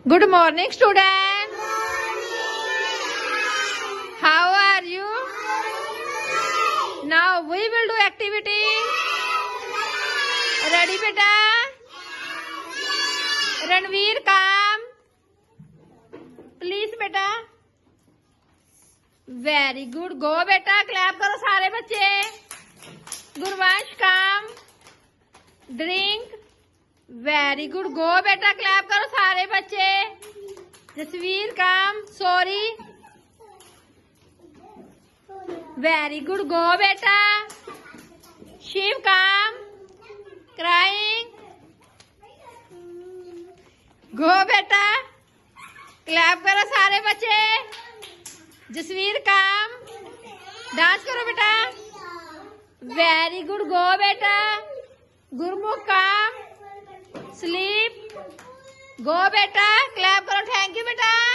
Good morning, student. How are you? Now we will do activity. Ready, beta? Ranveer, come. Please, beta. Very good. Go, beta. Clap करो सारे बच्चे. Gurvansh, come. Drink. Very good. Go बेटा. Clap करो सारे बच्चे. जसवीर काम. Sorry. Very good. Go बेटा. शिव काम. क्राइंग. गो बेटा. क्लैप करो सारे बच्चे. जसवीर काम. डांस करो बेटा. Very good. गो बेटा. गुरमुख काम. स्लीप. गो बेटा. क्लैप करो. थैंक यू बेटा.